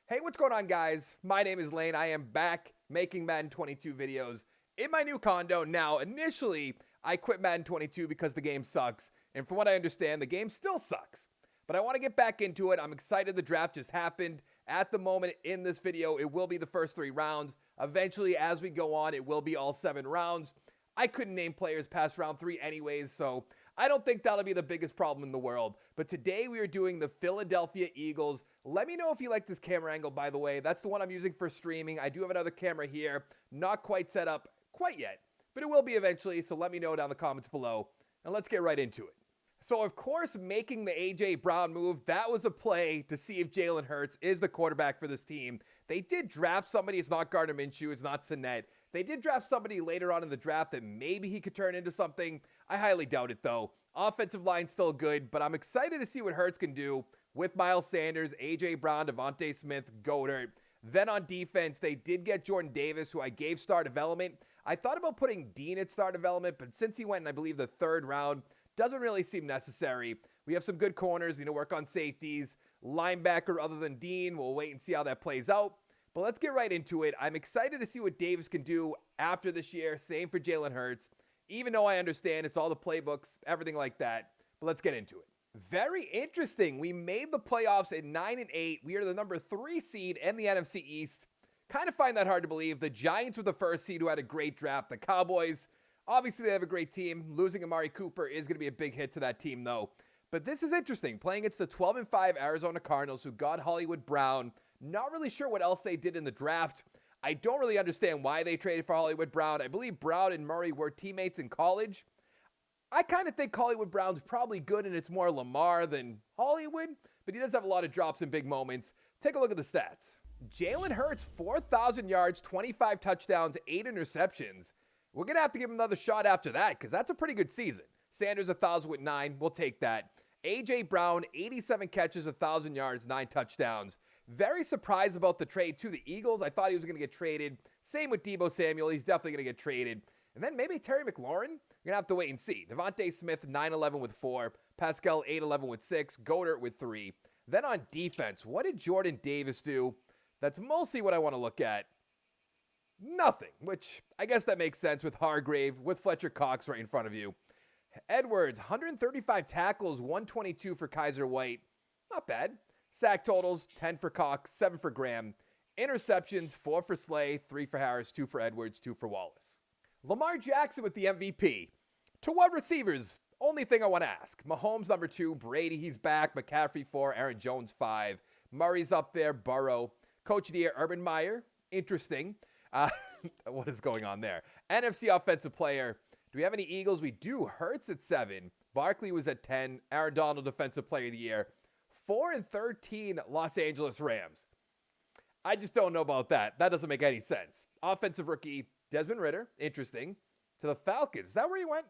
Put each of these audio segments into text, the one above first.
Hey, what's going on, guys? My name is Lane. I am back making Madden 22 videos in my new condo. Now, initially, I quit Madden 22 because the game sucks. And from what I understand, the game still sucks. But I want to get back into it. I'm excited the draft just happened. At the moment in this video, it will be the first 3 rounds. Eventually, as we go on, it will be all 7 rounds. I couldn't name players past round 3 anyways, so I don't think that'll be the biggest problem in the world. But today we are doing the Philadelphia Eagles. Let me know if you like this camera angle, by the way. That's the one I'm using for streaming. I do have another camera here, not quite set up quite yet, but it will be eventually, so let me know down in the comments below. And let's get right into it. So, of course, making the A.J. Brown move, that was a play to see if Jalen Hurts is the quarterback for this team. They did draft somebody. It's not Gardner Minshew. It's not Sinet. They did draft somebody later on in the draft that maybe he could turn into something. I highly doubt it, though. Offensive line still good, but I'm excited to see what Hurts can do with Miles Sanders, A.J. Brown, Devontae Smith, Goddard. Then on defense, they did get Jordan Davis, who I gave star development. I thought about putting Dean at star development, but since he went in, I believe, the 3rd round, doesn't really seem necessary. We have some good corners, need to work on safeties. Linebacker other than Dean, we'll wait and see how that plays out. But let's get right into it. I'm excited to see what Davis can do after this year. Same for Jalen Hurts. Even though I understand it's all the playbooks, everything like that. But let's get into it. Very interesting. We made the playoffs at 9-8. We are the number 3 seed in the NFC East. Kind of find that hard to believe. The Giants were the 1st seed who had a great draft. The Cowboys, obviously they have a great team. Losing Amari Cooper is going to be a big hit to that team, though. But this is interesting. Playing against the 12-5 Arizona Cardinals, who got Hollywood Brown. Not really sure what else they did in the draft. I don't really understand why they traded for Hollywood Brown. I believe Brown and Murray were teammates in college. I kind of think Hollywood Brown's probably good, and it's more Lamar than Hollywood, but he does have a lot of drops in big moments. Take a look at the stats. Jalen Hurts, 4,000 yards, 25 touchdowns, 8 interceptions. We're going to have to give him another shot after that because that's a pretty good season. Sanders, 1,000 with 9. We'll take that. A.J. Brown, 87 catches, 1,000 yards, 9 touchdowns. Very surprised about the trade to the Eagles. I thought he was going to get traded. Same with Deebo Samuel. He's definitely going to get traded. And then maybe Terry McLaurin. We're going to have to wait and see. Devontae Smith, 9-11 with 4. Pascal, 8-11 with 6. Goddard with 3. Then on defense, what did Jordan Davis do? That's mostly what I want to look at. Nothing, which I guess that makes sense with Hargrave, with Fletcher Cox right in front of you. Edwards, 135 tackles, 122 for Kaiser White. Not bad. Sack totals, 10 for Cox, 7 for Graham. Interceptions, 4 for Slay, 3 for Harris, 2 for Edwards, 2 for Wallace. Lamar Jackson with the MVP. To what receivers? Only thing I want to ask. Mahomes, number 2. Brady, he's back. McCaffrey, 4. Aaron Jones, 5. Murray's up there. Burrow. Coach of the year, Urban Meyer. Interesting. What is going on there? NFC offensive player. Do we have any Eagles? We do. Hurts at 7. Barkley was at 10. Aaron Donald, defensive player of the year. 4-13 Los Angeles Rams. I just don't know about that. That doesn't make any sense. Offensive rookie, Desmond Ridder. Interesting. To the Falcons. Is that where he went?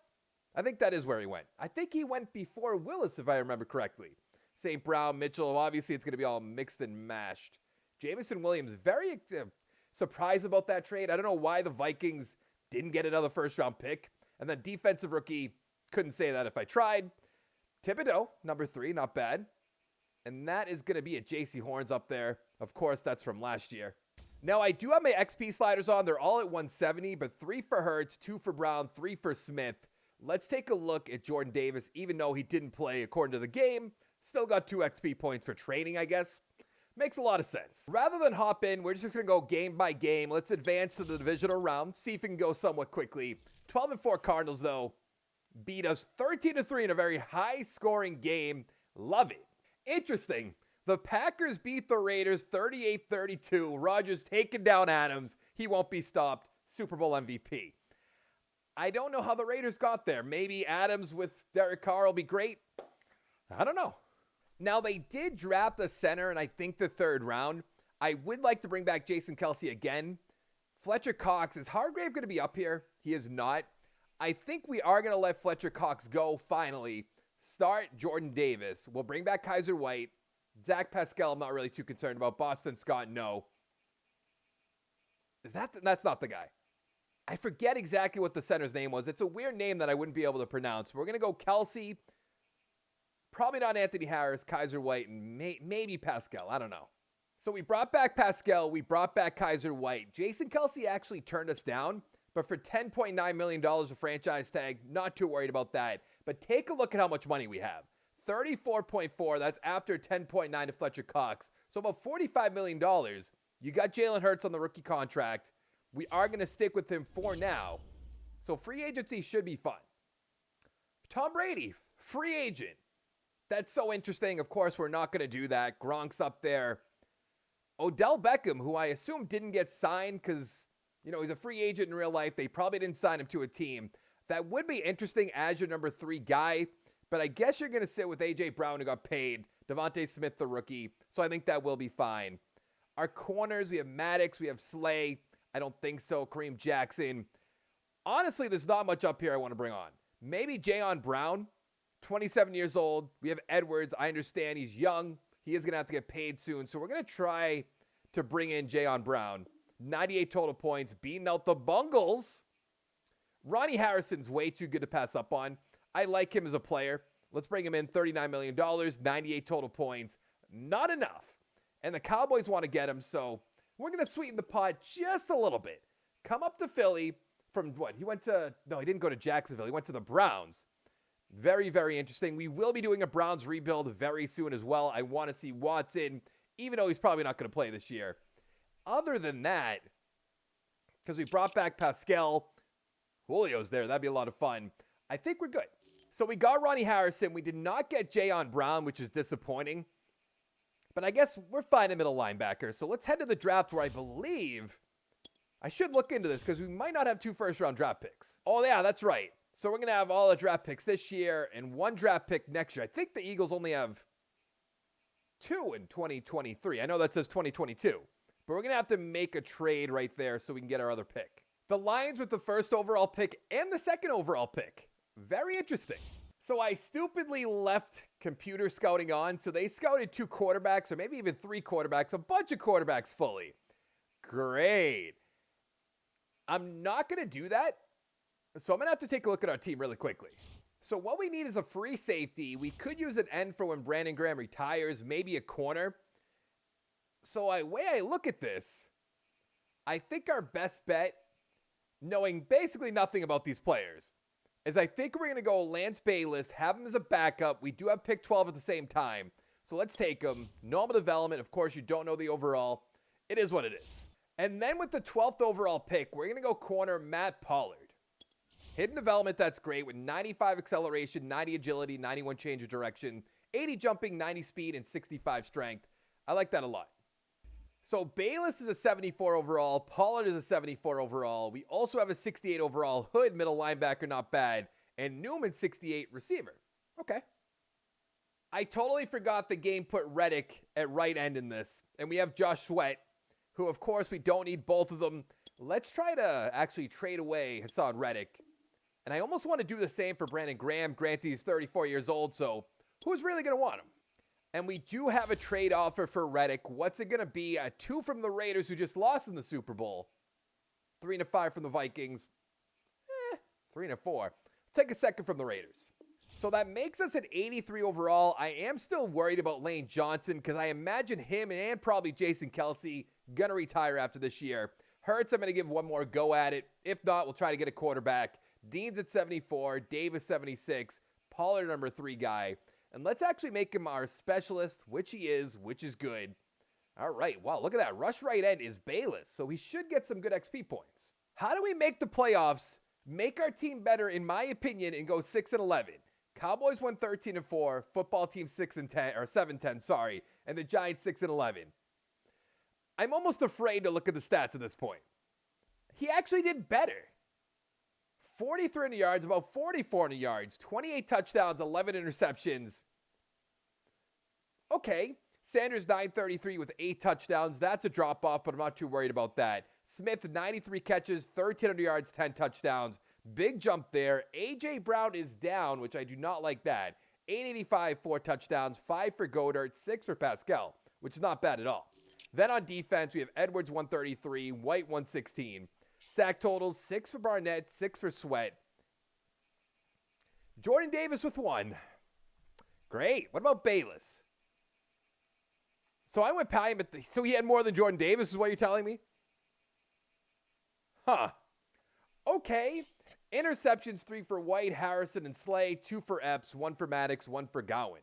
I think that is where he went. I think he went before Willis, if I remember correctly. St. Brown, Mitchell. Obviously, it's going to be all mixed and mashed. Jameson Williams, very surprised about that trade. I don't know why the Vikings didn't get another first-round pick. And then defensive rookie, couldn't say that if I tried. Thibodeau, number 3, not bad. And that is going to be a J.C. Horns up there. Of course, that's from last year. Now, I do have my XP sliders on. They're all at 170, but 3 for Hurts, 2 for Brown, 3 for Smith. Let's take a look at Jordan Davis. Even though he didn't play according to the game, still got 2 XP points for training, I guess. Makes a lot of sense. Rather than hop in, we're just going to go game by game. Let's advance to the divisional round, see if we can go somewhat quickly. 12-4 Cardinals, though, beat us 13-3 in a very high-scoring game. Love it. Interesting. The Packers beat the Raiders 38-32. Rodgers taking down Adams. He won't be stopped. Super Bowl MVP. I don't know how the Raiders got there. Maybe Adams with Derek Carr will be great. I don't know. Now, they did draft a center in, I think, the 3rd round. I would like to bring back Jason Kelce again. Fletcher Cox, is Hargrave going to be up here? He is not. I think we are going to let Fletcher Cox go finally. Start Jordan Davis. We'll bring back Kaiser White. Zach Pascal, I'm not really too concerned about. Boston Scott, no. That's not the guy. I forget exactly what the center's name was. It's a weird name that I wouldn't be able to pronounce. We're going to go Kelce. Probably not Anthony Harris, Kaiser White, and maybe Pascal. I don't know. So we brought back Pascal. We brought back Kaiser White. Jason Kelce actually turned us down, but for $10.9 million of franchise tag, not too worried about that. But take a look at how much money we have. 34.4, that's after 10.9 to Fletcher Cox. So about $45 million. You got Jalen Hurts on the rookie contract. We are going to stick with him for now. So free agency should be fun. Tom Brady, free agent. That's so interesting. Of course, we're not going to do that. Gronk's up there. Odell Beckham, who I assume didn't get signed because, he's a free agent in real life. They probably didn't sign him to a team. That would be interesting as your number 3 guy. But I guess you're going to sit with A.J. Brown, who got paid. Devontae Smith, the rookie. So I think that will be fine. Our corners, we have Maddox. We have Slay. I don't think so. Kareem Jackson. Honestly, there's not much up here I want to bring on. Maybe Jayon Brown, 27 years old. We have Edwards. I understand he's young. He is going to have to get paid soon. So we're going to try to bring in Jayon Brown. 98 total points. Beating out the Bungles. Ronnie Harrison's way too good to pass up on. I like him as a player. Let's bring him in. $39 million. 98 total points. Not enough. And the Cowboys want to get him. So we're going to sweeten the pot just a little bit. Come up to Philly from what? He didn't go to Jacksonville. He went to the Browns. Very, very interesting. We will be doing a Browns rebuild very soon as well. I want to see Watson, even though he's probably not going to play this year. Other than that, because we brought back Pascal, Julio's there. That'd be a lot of fun. I think we're good. So we got Ronnie Harrison. We did not get Jayon Brown, which is disappointing. But I guess we're fine in middle linebacker. So let's head to the draft where I believe I should look into this because we might not have 2 first-round draft picks. Oh, yeah, that's right. So we're going to have all the draft picks this year and 1 draft pick next year. I think the Eagles only have 2 in 2023. I know that says 2022. But we're going to have to make a trade right there so we can get our other pick. The Lions with the first overall pick and the second overall pick. Very interesting. So I stupidly left computer scouting on. So they scouted 2 quarterbacks or maybe even 3 quarterbacks, a bunch of quarterbacks fully. Great. I'm not going to do that. So I'm going to have to take a look at our team really quickly. So what we need is a free safety. We could use an end for when Brandon Graham retires, maybe a corner. So way I look at this, I think our best bet, knowing basically nothing about these players, is I think we're going to go Lance Bayless, have him as a backup. We do have pick 12 at the same time. So let's take him. Normal development. Of course, you don't know the overall. It is what it is. And then with the 12th overall pick, we're going to go corner Matt Pollard. Hidden development, that's great, with 95 acceleration, 90 agility, 91 change of direction, 80 jumping, 90 speed, and 65 strength. I like that a lot. So Bayless is a 74 overall. Pollard is a 74 overall. We also have a 68 overall. Hood, middle linebacker, not bad. And Newman, 68 receiver. Okay. I totally forgot the game put Reddick at right end in this. And we have Josh Sweat, who, of course, we don't need both of them. Let's try to actually trade away Hassan Reddick. And I almost want to do the same for Brandon Graham. Granted, he's 34 years old, so who's really going to want him? And we do have a trade offer for Reddick. What's it going to be? 2 from the Raiders, who just lost in the Super Bowl. 3-5 from the Vikings. 3-4. Take a second from the Raiders. So that makes us at 83 overall. I am still worried about Lane Johnson because I imagine him and probably Jason Kelce going to retire after this year. Hurts, I'm going to give one more go at it. If not, we'll try to get a quarterback. Dean's at 74, Davis 76, Pollard number 3 guy. And let's actually make him our specialist, which he is, which is good. All right, wow, look at that. Rush right end is Bayless, so he should get some good XP points. How do we make the playoffs, make our team better, in my opinion, and go 6-11? Cowboys won 13-4, football team 6-10, or 7-10, sorry, and the Giants 6-11. I'm almost afraid to look at the stats at this point. He actually did better. 43 yards, about 44 yards, 28 touchdowns, 11 interceptions. Okay, Sanders 933 with 8 touchdowns. That's a drop-off, but I'm not too worried about that. Smith, 93 catches, 1,300 yards, 10 touchdowns. Big jump there. A.J. Brown is down, which I do not like that. 885, 4 touchdowns, 5 for Goddard, 6 for Pascal, which is not bad at all. Then on defense, we have Edwards, 133, White, 116. Sack totals, 6 for Barnett, 6 for Sweat. Jordan Davis with 1. Great. What about Bayless? So I went past him so he had more than Jordan Davis is what you're telling me? Huh. Okay. Interceptions, 3 for White, Harrison, and Slay, 2 for Epps, 1 for Maddox, 1 for Gowan.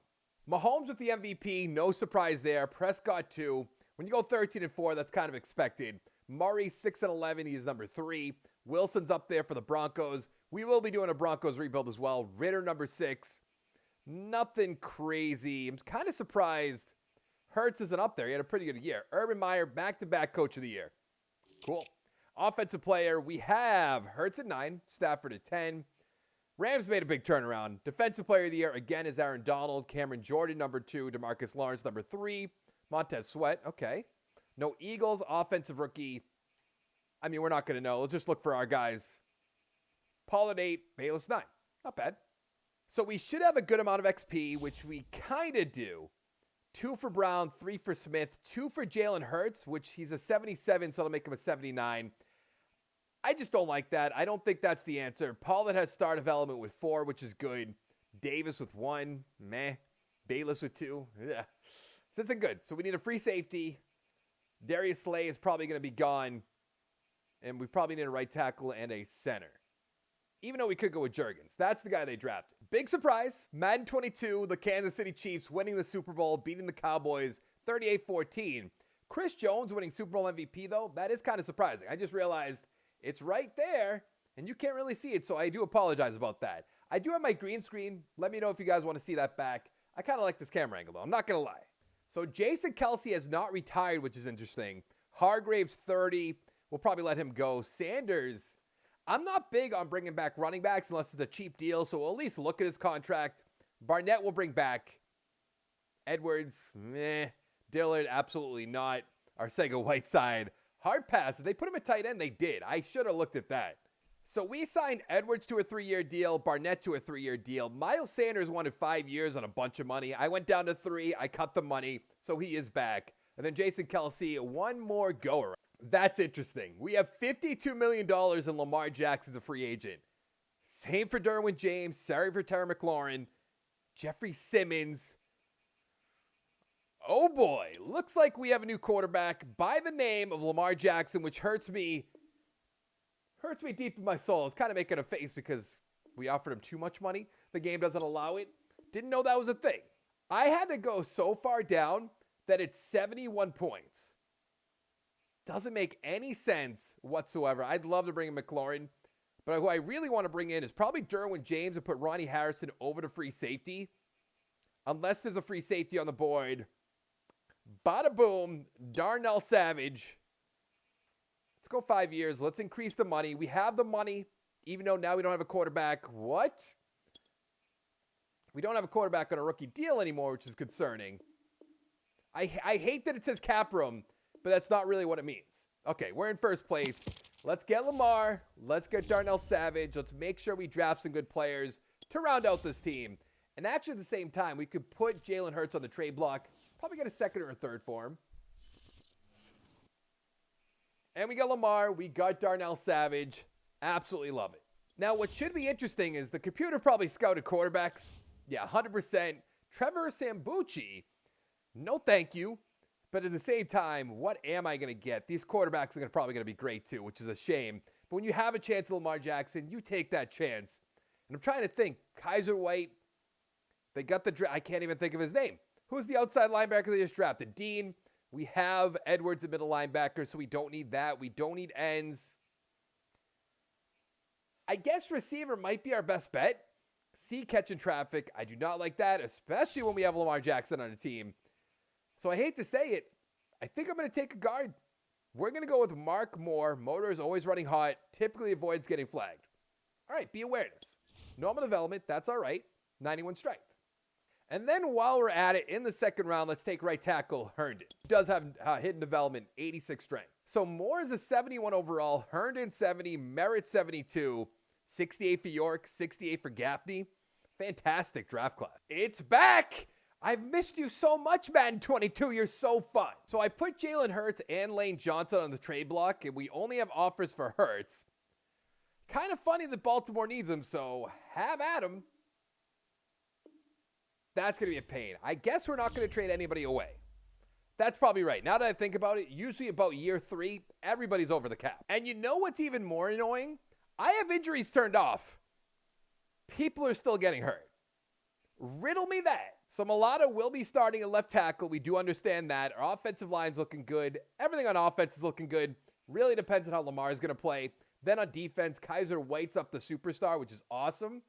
Mahomes with the MVP, no surprise there. Prescott 2. When you go 13-4, that's kind of expected. Murray 6-11, he's number 3. Wilson's up there for the Broncos. We will be doing a Broncos rebuild as well. Ritter number 6. Nothing crazy. I'm kind of surprised Hurts isn't up there. He had a pretty good year. Urban Meyer, back-to-back coach of the year. Cool. Offensive player, we have Hurts at 9, Stafford at 10. Rams made a big turnaround. Defensive player of the year, again, is Aaron Donald. Cameron Jordan, number 2. DeMarcus Lawrence, number 3. Montez Sweat, okay. No Eagles, offensive rookie. I mean, we're not going to know. Let's just look for our guys. Pollard 8, Bayless 9. Not bad. So we should have a good amount of XP, which we kind of do. 2 for Brown, 3 for Smith, 2 for Jalen Hurts, which he's a 77, so it'll make him a 79. I just don't like that. I don't think that's the answer. Pollard has star development with 4, which is good. Davis with 1, meh. Bayless with 2, yeah. This isn't good. So we need a free safety. Darius Slay is probably going to be gone. And we probably need a right tackle and a center. Even though we could go with Juergens. That's the guy they drafted. Big surprise. Madden 22, the Kansas City Chiefs winning the Super Bowl, beating the Cowboys 38-14. Chris Jones winning Super Bowl MVP, though, that is kind of surprising. I just realized it's right there, and you can't really see it, so I do apologize about that. I do have my green screen. Let me know if you guys want to see that back. I kind of like this camera angle, though. I'm not going to lie. So Jason Kelce has not retired, which is interesting. Hargraves, 30. We'll probably let him go. Sanders, I'm not big on bringing back running backs unless it's a cheap deal, so we'll at least look at his contract. Barnett will bring back. Edwards, meh. Dillard, absolutely not. Arcega-Whiteside, hard pass. If they put him at tight end, they did. I should have looked at that. So we signed Edwards to a 3-year deal, Barnett to a 3-year deal. Miles Sanders wanted 5 years on a bunch of money. I went down to 3. I cut the money, so he is back. And then Jason Kelce, one more go-around. That's interesting. We have $52 million in Lamar Jackson as a free agent. Same for Derwin James. Sorry for Terry McLaurin. Jeffrey Simmons. Oh boy. Looks like we have a new quarterback by the name of Lamar Jackson, which hurts me deep in my soul. It's kind of making a face because we offered him too much money. The game doesn't allow it. Didn't know that was a thing. I had to go so far down that it's 71 points. Doesn't make any sense whatsoever. I'd love to bring in McLaurin, but who I really want to bring in is probably Derwin James and put Ronnie Harrison over to free safety. Unless there's a free safety on the board. Bada boom, Darnell Savage. Let's go 5 years. Let's increase the money. We have the money, even though now we don't have a quarterback. What? We don't have a quarterback on a rookie deal anymore, which is concerning. I hate that it says cap room, but that's not really what it means. Okay, we're in first place. Let's get Lamar. Let's get Darnell Savage. Let's make sure we draft some good players to round out this team. And actually at the same time, we could put Jalen Hurts on the trade block. Probably get a second or a third for him. And we got Lamar. We got Darnell Savage. Absolutely love it. Now, what should be interesting is the computer probably scouted quarterbacks. Yeah, 100%. Trevor Sambucci. No thank you. But at the same time, what am I going to get? These quarterbacks are probably going to be great too, which is a shame. But when you have a chance at Lamar Jackson, you take that chance. And I'm trying to think. Kaiser White. They got the draft. I can't even think of his name. Who's the outside linebacker they just drafted? Dean. We have Edwards at middle linebacker, so we don't need that. We don't need ends. I guess receiver might be our best bet. See catching traffic. I do not like that, especially when we have Lamar Jackson on the team. So I hate to say it. I think I'm going to take a guard. We're going to go with Mark Moore. Motor is always running hot. Typically avoids getting flagged. All right, be awareness. Normal development, that's all right. 91 strength. And then while we're at it, in the second round, let's take right tackle Herndon. Does have hidden development, 86 strength. So Moore is a 71 overall, Herndon 70, Merritt 72, 68 for York, 68 for Gaffney. Fantastic draft class. It's back! I've missed you so much, Madden 22. You're so fun. So I put Jalen Hurts and Lane Johnson on the trade block, and we only have offers for Hurts. Kind of funny that Baltimore needs him, so have at him. That's going to be a pain. I guess we're not going to trade anybody away. That's probably right. Now that I think about it, usually about year 3, everybody's over the cap. And you know what's even more annoying? I have injuries turned off. People are still getting hurt. Riddle me that. So Mulata will be starting at left tackle. We do understand that. Our offensive line's looking good. Everything on offense is looking good. Really depends on how Lamar is going to play. Then on defense, Kaiser White's up the superstar, which is awesome.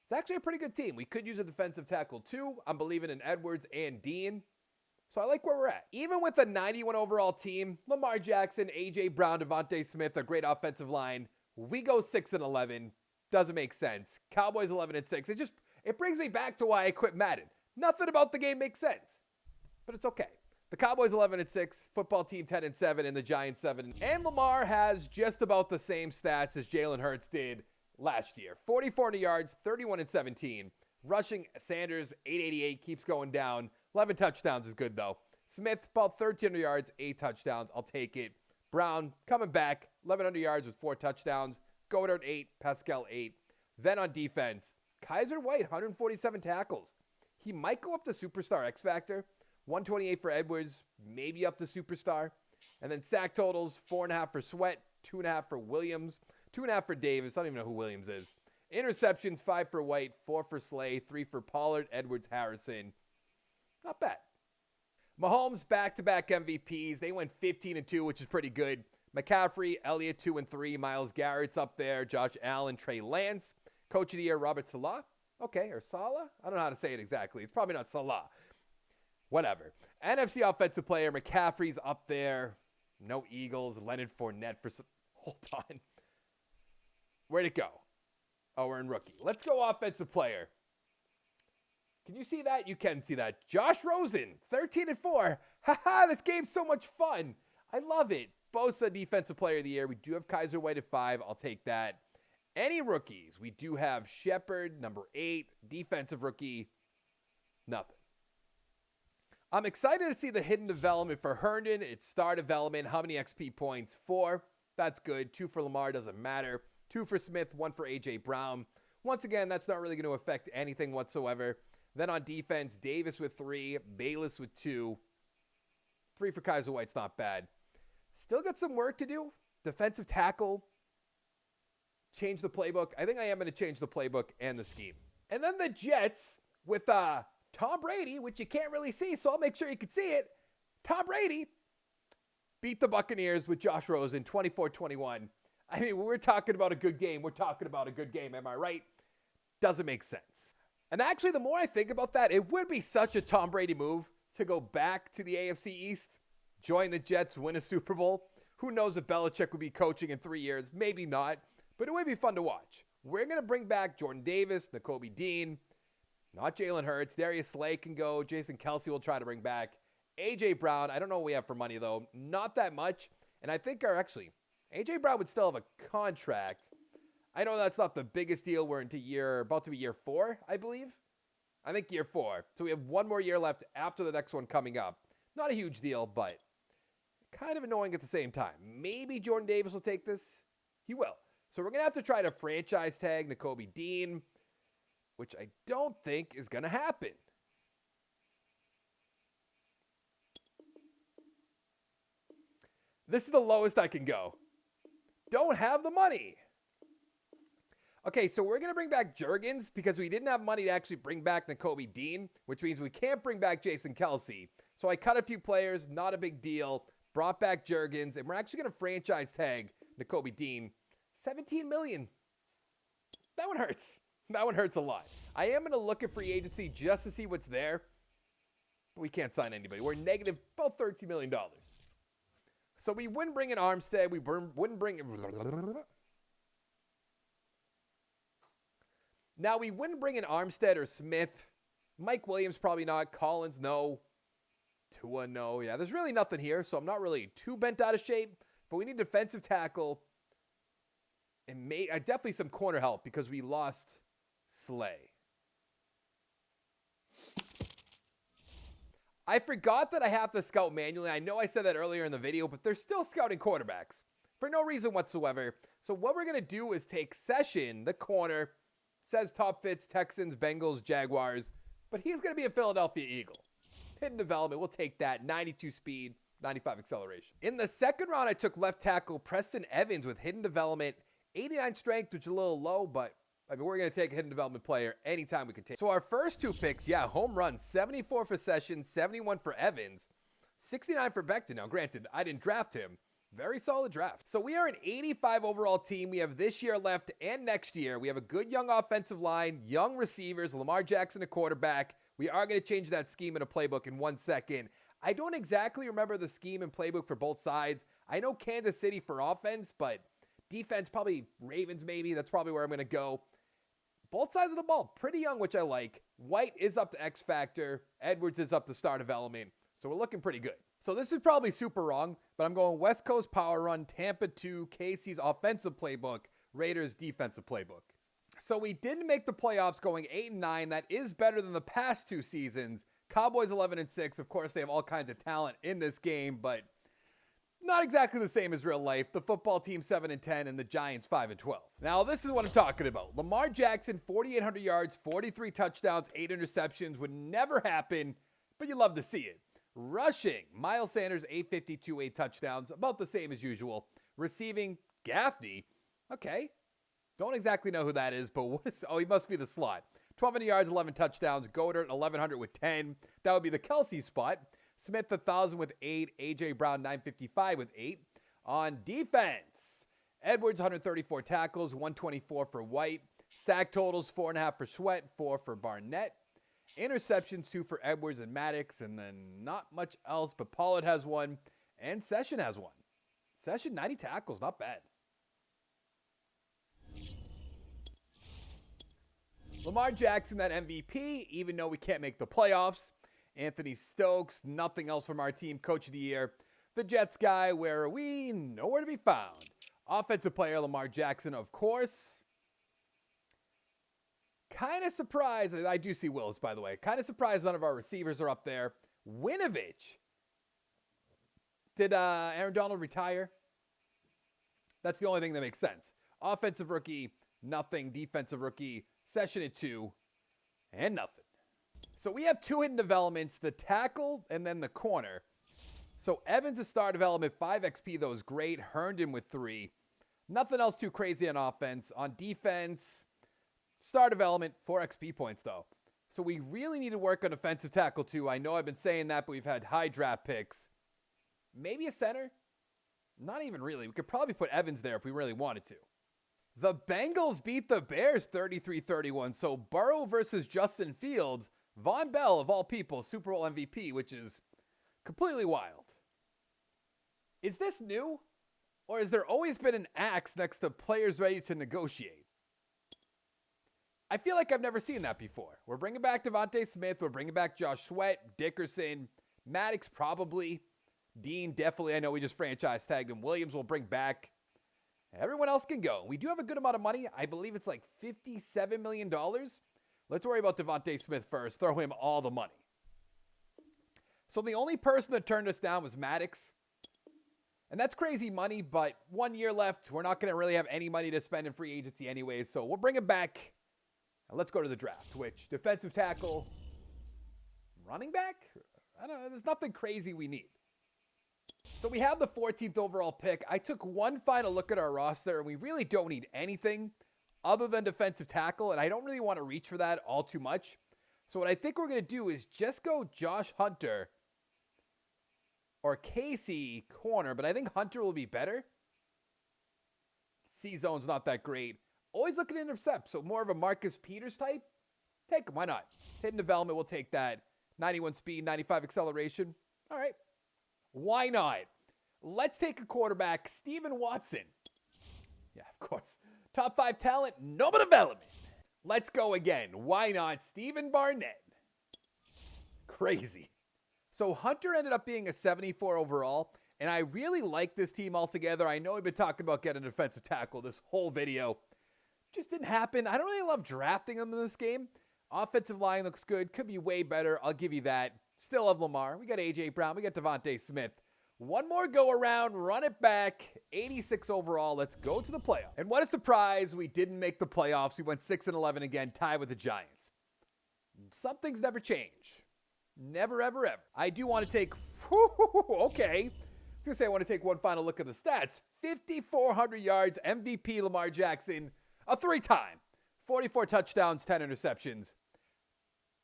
It's actually a pretty good team. We could use a defensive tackle too. I'm believing in Edwards and Dean. So I like where we're at. Even with a 91 overall team, Lamar Jackson, A.J. Brown, Devontae Smith, a great offensive line, we go 6-11. Doesn't make sense. Cowboys 11-6. It brings me back to why I quit Madden. Nothing about the game makes sense, but it's okay. The Cowboys 11-6, football team 10-7, and the Giants 7. And Lamar has just about the same stats as Jalen Hurts did last year. 44 yards, 31-17. Rushing, Sanders 888, keeps going down. 11 touchdowns is good though. Smith about 1,300 yards, 8 touchdowns. I'll take it. Brown coming back, 1,100 yards with 4 touchdowns. Goddard 8, Pascal 8. Then on defense, Kaiser White 147 tackles. He might go up to superstar X Factor. 128 for Edwards, maybe up to superstar. And then sack totals, 4.5 for Sweat, 2.5 for Williams, 2.5 for Davis. I don't even know who Williams is. Interceptions, 5 for White, 4 for Slay, 3 for Pollard, Edwards, Harrison. Not bad. Mahomes back-to-back MVPs. They went 15-2, which is pretty good. McCaffrey, Elliott 2-3. Myles Garrett's up there. Josh Allen, Trey Lance. Coach of the Year, Robert Salah. Okay, or Salah? I don't know how to say it exactly. It's probably not Salah. Whatever. NFC Offensive Player, McCaffrey's up there. No Eagles. Leonard Fournette for some... Hold on. Where'd it go? Oh, we're in rookie. Let's go Offensive Player. Can you see that? You can see that. Josh Rosen, 13-4. Haha, this game's so much fun. I love it. Bosa, Defensive Player of the Year. We do have Kaiser White at 5. I'll take that. Any rookies? We do have Shepard, number 8. Defensive rookie. Nothing. I'm excited to see the hidden development for Herndon. It's star development. How many XP points? 4. That's good. 2 for Lamar. Doesn't matter. 2 for Smith. 1 for A.J. Brown. Once again, that's not really going to affect anything whatsoever. Then on defense, Davis with 3. Bayless with 2. 3 for Kaiser White's not bad. Still got some work to do. Defensive tackle. Change the playbook. I think I am going to change the playbook and the scheme. And then the Jets with Tom Brady, which you can't really see, so I'll make sure you can see it. Tom Brady beat the Buccaneers with Josh Rosen, 24-21. I mean, when we're talking about a good game, we're talking about a good game. Am I right? Doesn't make sense. And actually, the more I think about that, it would be such a Tom Brady move to go back to the AFC East, join the Jets, win a Super Bowl. Who knows if Belichick would be coaching in 3 years? Maybe not, but it would be fun to watch. We're going to bring back Jordan Davis, Nakobe Dean, not Jalen Hurts. Darius Slay can go. Jason Kelsey will try to bring back. A.J. Brown, I don't know what we have for money, though. Not that much. And I think A.J. Brown would still have a contract. I know that's not the biggest deal. We're about to be year 4, I believe. I think year 4. So we have 1 more year left after the next one coming up. Not a huge deal, but kind of annoying at the same time. Maybe Jordan Davis will take this. He will. So we're going to have to try to franchise tag Nakobe Dean, which I don't think is going to happen. This is the lowest I can go. Don't have the money. Okay, so we're going to bring back Juergens because we didn't have money to actually bring back Nakobe Dean, which means we can't bring back Jason Kelsey. So I cut a few players, not a big deal, brought back Juergens, and we're actually going to franchise tag Nakobe Dean. $17 million. That one hurts. That one hurts a lot. I am going to look at free agency just to see what's there. But we can't sign anybody. We're negative about $13 million. So we wouldn't bring in Armstead. We wouldn't bring... Now, we wouldn't bring in Armstead or Smith. Mike Williams, probably not. Collins, no. Tua, no. Yeah, there's really nothing here, so I'm not really too bent out of shape. But we need defensive tackle. And definitely some corner help because we lost Slay. I forgot that I have to scout manually. I know I said that earlier in the video, but they're still scouting quarterbacks for no reason whatsoever. So what we're going to do is take Session, the corner, says top fits Texans, Bengals, Jaguars, but he's going to be a Philadelphia Eagle. hidden development, we'll take that. 92 speed, 95 acceleration. In the second round, I took left tackle Preston Evans with hidden development, 89 strength, which is a little low, but I mean, we're going to take a hidden development player anytime we can take. So our first two picks, yeah, home run, 74 for Sessions, 71 for Evans, 69 for Becton. Now, granted, I didn't draft him. Very solid draft. So we are an 85 overall team. We have this year left and next year. We have a good young offensive line, young receivers, Lamar Jackson, a quarterback. We are going to change that scheme in a playbook in 1 second. I don't exactly remember the scheme and playbook for both sides. I know Kansas City for offense, but defense, probably Ravens maybe. That's probably where I'm going to go. Both sides of the ball, pretty young, which I like. White is up to X Factor. Edwards is up to star development. So we're looking pretty good. So this is probably super wrong, but I'm going West Coast power run, Tampa 2, Casey's offensive playbook, Raiders defensive playbook. So we didn't make the playoffs going 8-9. That is better than the past 2 seasons. Cowboys 11-6. Of course, they have all kinds of talent in this game, but not exactly the same as real life. The football team 7-10 and the Giants 5-12. Now, this is what I'm talking about. Lamar Jackson, 4,800 yards, 43 touchdowns, 8 interceptions would never happen, but you love to see it. Rushing, Miles Sanders, 852, 8 touchdowns, about the same as usual. Receiving, Gaffney, okay. Don't exactly know who that is, but he must be the slot. 1,200 yards, 11 touchdowns. Goddard, 1,100 with 10. That would be the Kelsey spot. Smith, 1,000 with 8. A.J. Brown, 955 with 8. On defense, Edwards, 134 tackles, 124 for White. Sack totals, 4.5 for Sweat, 4 for Barnett. Interceptions, 2 for Edwards and Maddox, and then not much else, but Pollard has 1, and Session has 1. Session, 90 tackles, not bad. Lamar Jackson, that MVP, even though we can't make the playoffs. Anthony Stokes, nothing else from our team, Coach of the Year. The Jets guy, where are we? Nowhere to be found. Offensive player, Lamar Jackson, of course. Kind of surprised, I do see Wills, by the way. Kind of surprised none of our receivers are up there. Winovich. Did Aaron Donald retire? That's the only thing that makes sense. Offensive rookie, nothing. Defensive rookie, Session at 2, and nothing. So we have 2 hidden developments, the tackle and then the corner. So Evans is star development, 5 XP, though is great. Herndon with 3. Nothing else too crazy on offense. On defense, star development, 4 XP points, though. So we really need to work on offensive tackle, too. I know I've been saying that, but we've had high draft picks. Maybe a center? Not even really. We could probably put Evans there if we really wanted to. The Bengals beat the Bears 33-31. So Burrow versus Justin Fields. Von Bell, of all people, Super Bowl MVP, which is completely wild. Is this new? Or has there always been an axe next to players ready to negotiate? I feel like I've never seen that before. We're bringing back Devontae Smith. We're bringing back Josh Sweat, Dickerson, Maddox probably. Dean definitely. I know we just franchise tagged him. Williams will bring back. Everyone else can go. We do have a good amount of money. I believe it's like $57 million. Let's worry about Devontae Smith first. Throw him all the money. So the only person that turned us down was Maddox. And that's crazy money, but 1 year left. We're not going to really have any money to spend in free agency anyways. So we'll bring him back. And let's go to the draft, which defensive tackle, running back? I don't know. There's nothing crazy we need. So we have the 14th overall pick. I took one final look at our roster, and we really don't need anything other than defensive tackle, and I don't really want to reach for that all too much. So what I think we're going to do is just go Josh Hunter or Casey corner, but I think Hunter will be better. C-zone's not that great. Always looking to intercept, so more of a Marcus Peters type. Take him, why not? Hidden development, we'll take that. 91 speed, 95 acceleration. All right. Why not? Let's take a quarterback, Steven Watson. Yeah, of course. Top 5 talent, no development. Let's go again. Why not? Stephen Barnett. Crazy. So Hunter ended up being a 74 overall, and I really like this team altogether. I know we've been talking about getting a defensive tackle this whole video. Just didn't happen. I don't really love drafting them in this game. Offensive line looks good. Could be way better. I'll give you that. Still love Lamar. We got A.J. Brown. We got Devontae Smith. One more go around. Run it back. 86 overall. Let's go to the playoffs. And what a surprise. We didn't make the playoffs. We went 6-11 again, tied with the Giants. Some things never change. Never, ever, ever. I do want to take, okay. I was going to say I want to take one final look at the stats. 5,400 yards, MVP Lamar Jackson, a 3-time. 44 touchdowns, 10 interceptions.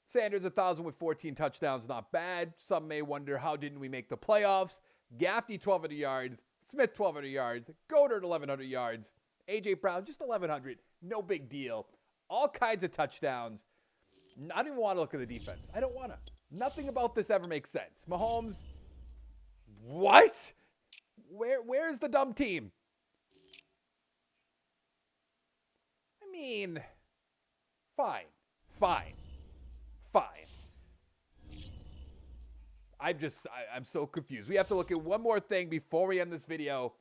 Sanders, 1,000 with 14 touchdowns, not bad. Some may wonder, how didn't we make the playoffs? Gaffney, 1,200 yards. Smith, 1,200 yards. Goddard, 1,100 yards. A.J. Brown, just 1,100. No big deal. All kinds of touchdowns. I don't even want to look at the defense. I don't want to. Nothing about this ever makes sense. Mahomes, what? Where's the dumb team? I mean, fine. I'm so confused. We have to look at one more thing before we end this video.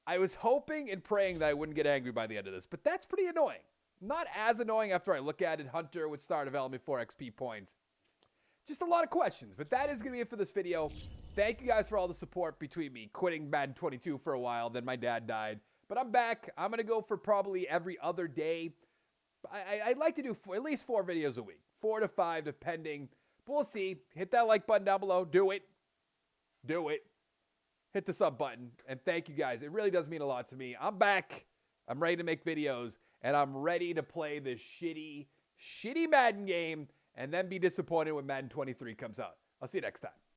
I was hoping and praying that I wouldn't get angry by the end of this, but that's pretty annoying. Not as annoying after I look at it. Hunter with star development 4 XP points. Just a lot of questions, but that is going to be it for this video. Thank you guys for all the support between me quitting Madden 22 for a while, then my dad died. But I'm back. I'm going to go for probably every other day. I'd like to do at least 4 videos a week. 4 to 5, depending. But we'll see. Hit that like button down below. Do it. Hit the sub button. And thank you guys. It really does mean a lot to me. I'm back. I'm ready to make videos. And I'm ready to play this shitty Madden game and then be disappointed when Madden 23 comes out. I'll see you next time.